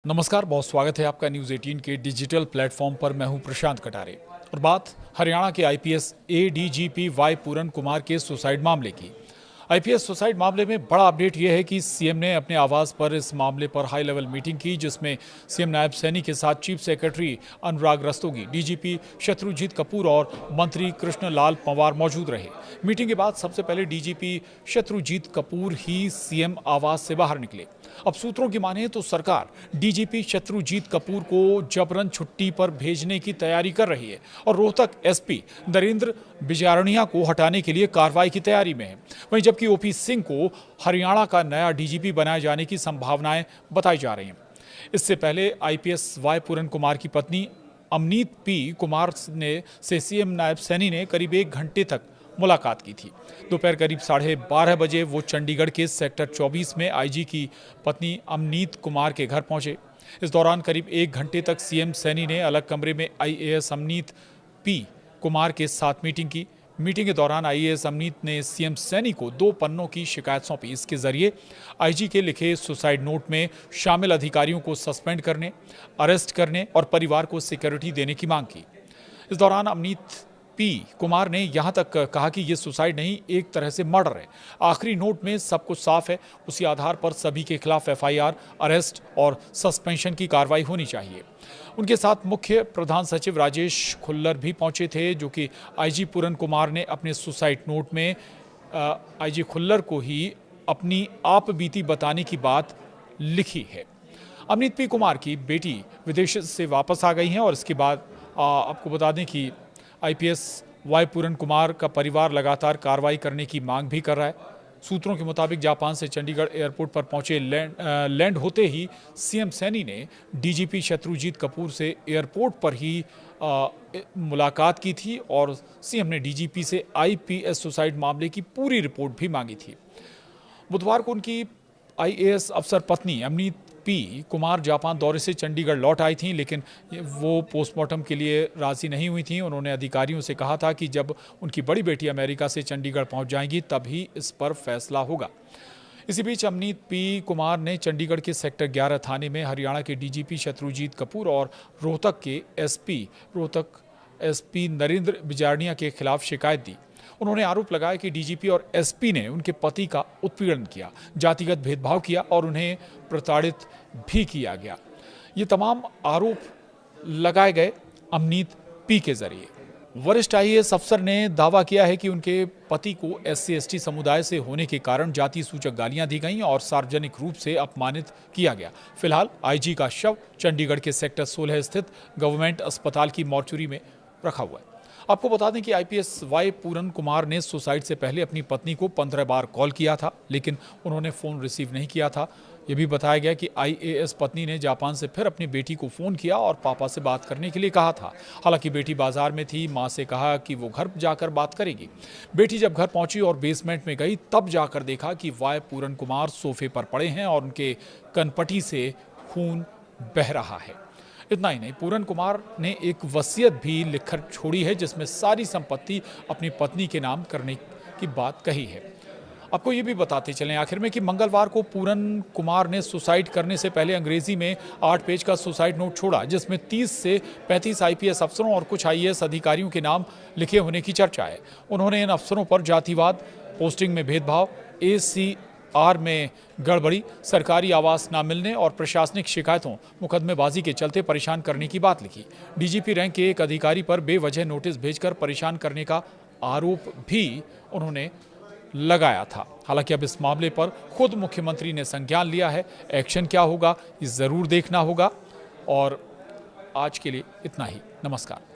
नमस्कार, बहुत स्वागत है आपका न्यूज़ 18 के डिजिटल प्लेटफॉर्म पर। मैं हूं प्रशांत कटारे और बात हरियाणा के आईपीएस एडीजीपी वाई पूरन कुमार के सुसाइड मामले की। आईपीएस सुसाइड मामले में बड़ा अपडेट यह है कि सीएम ने अपने आवास पर इस मामले पर हाई लेवल मीटिंग की, जिसमें सीएम नायब सैनी के साथ चीफ सेक्रेटरी अनुराग रस्तोगी, डीजीपी शत्रुजीत कपूर और मंत्री कृष्ण लाल पंवार मौजूद रहे। मीटिंग के बाद सबसे पहले डीजीपी शत्रुजीत कपूर ही सीएम आवास से बाहर निकले। अब सूत्रों की माने तो सरकार डीजीपी शत्रुजीत कपूर को जबरन छुट्टी पर भेजने की तैयारी कर रही है और रोहतक एसपी नरेंद्र बिजारणिया को हटाने के लिए कार्रवाई की तैयारी में है। वहीं जबकि ओपी सिंह को हरियाणा का नया डीजीपी बनाए जाने की संभावनाएं बताई जा रही हैं। इससे पहले आईपीएस वाई पूरन कुमार की पत्नी अमनीत पी कुमार से सीएम नायब सैनी ने करीब 1 घंटे तक मुलाकात की थी। दोपहर करीब 12:30 बजे वो चंडीगढ़ के सेक्टर 24 में आईजी की पत्नी अमनीत कुमार के घर पहुंचे। इस दौरान करीब 1 घंटे तक सीएम सैनी ने अलग कमरे में आईएएस अमनीत पी कुमार के साथ मीटिंग की। मीटिंग के दौरान आईएएस अमनीत ने सीएम सैनी को 2 पन्नों की शिकायत सौंपी। इसके जरिए आईजी के लिखे सुसाइड नोट में शामिल अधिकारियों को सस्पेंड करने, अरेस्ट करने और परिवार को सिक्योरिटी देने की मांग की। इस दौरान अमनीत पी कुमार ने यहां तक कहा कि यह सुसाइड नहीं, एक तरह से मर्डर है। आखिरी नोट में सब कुछ साफ है, उसी आधार पर सभी के खिलाफ एफआईआर, अरेस्ट और सस्पेंशन की कार्रवाई होनी चाहिए। उनके साथ मुख्य प्रधान सचिव राजेश खुल्लर भी पहुंचे थे, जो कि आईजी पूरन कुमार ने अपने सुसाइड नोट में आईजी खुल्लर को ही अपनी आप बीती बताने की बात लिखी है। अमनीत पी कुमार की बेटी विदेश से वापस आ गई हैं और इसके बाद आपको बता दें कि आईपीएस वाई पूरन कुमार का परिवार लगातार कार्रवाई करने की मांग भी कर रहा है। सूत्रों के मुताबिक जापान से चंडीगढ़ एयरपोर्ट पर पहुंचे लैंड होते ही सीएम सैनी ने डीजीपी शत्रुजीत कपूर से एयरपोर्ट पर ही मुलाकात की थी और सीएम ने डीजीपी से आईपीएस सुसाइड मामले की पूरी रिपोर्ट भी मांगी थी। बुधवार को उनकी आईएएस अफसर पत्नी अमनीत पी कुमार जापान दौरे से चंडीगढ़ लौट आई थीं, लेकिन वो पोस्टमार्टम के लिए राजी नहीं हुई थीं। उन्होंने अधिकारियों से कहा था कि जब उनकी बड़ी बेटी अमेरिका से चंडीगढ़ पहुंच जाएंगी तभी इस पर फैसला होगा। इसी बीच अमनीत पी कुमार ने चंडीगढ़ के सेक्टर 11 थाने में हरियाणा के डीजीपी शत्रुजीत कपूर और रोहतक एसपी नरेंद्र बिजारणिया के खिलाफ शिकायत दी। उन्होंने आरोप लगाया कि डीजीपी और एसपी ने उनके पति का उत्पीड़न किया, जातिगत भेदभाव किया और उन्हें प्रताड़ित भी किया गया। ये तमाम आरोप लगाए गए अमनीत पी के जरिए। वरिष्ठ आईएएस अफसर ने दावा किया है कि उनके पति को SC/ST समुदाय से होने के कारण जाति सूचक गालियां दी गईं और सार्वजनिक रूप से अपमानित किया गया। फिलहाल आईजी का शव चंडीगढ़ के सेक्टर 16 स्थित गवर्नमेंट अस्पताल की मॉर्चुरी में रखा हुआ है। आपको बता दें कि आईपीएस वाई पूरन कुमार ने सुसाइड से पहले अपनी पत्नी को 15 बार कॉल किया था, लेकिन उन्होंने फ़ोन रिसीव नहीं किया था। यह भी बताया गया कि आईएएस पत्नी ने जापान से फिर अपनी बेटी को फ़ोन किया और पापा से बात करने के लिए कहा था। हालांकि बेटी बाजार में थी, मां से कहा कि वो घर जाकर बात करेगी। बेटी जब घर पहुंची और बेसमेंट में गई तब जाकर देखा कि वाई पूरन कुमार सोफे पर पड़े हैं और उनके कनपटी से खून बह रहा है। इतना ही नहीं, पूरन कुमार ने एक वसीयत भी लिखकर छोड़ी है, जिसमें सारी संपत्ति अपनी पत्नी के नाम करने की बात कही है। आपको ये भी बताते चलें आखिर में कि मंगलवार को पूरन कुमार ने सुसाइड करने से पहले अंग्रेजी में 8 पेज का सुसाइड नोट छोड़ा, जिसमें 30 से 35 आईपीएस अफसरों और कुछ आईएएस अधिकारियों के नाम लिखे होने की चर्चा है। उन्होंने इन अफसरों पर जातिवाद, पोस्टिंग में भेदभाव, ACR में गड़बड़ी, सरकारी आवास न मिलने और प्रशासनिक शिकायतों, मुकदमेबाजी के चलते परेशान करने की बात लिखी। डीजीपी रैंक के एक अधिकारी पर बेवजह नोटिस भेजकर परेशान करने का आरोप भी उन्होंने लगाया था। हालांकि अब इस मामले पर खुद मुख्यमंत्री ने संज्ञान लिया है। एक्शन क्या होगा ये जरूर देखना होगा। और आज के लिए इतना ही। नमस्कार।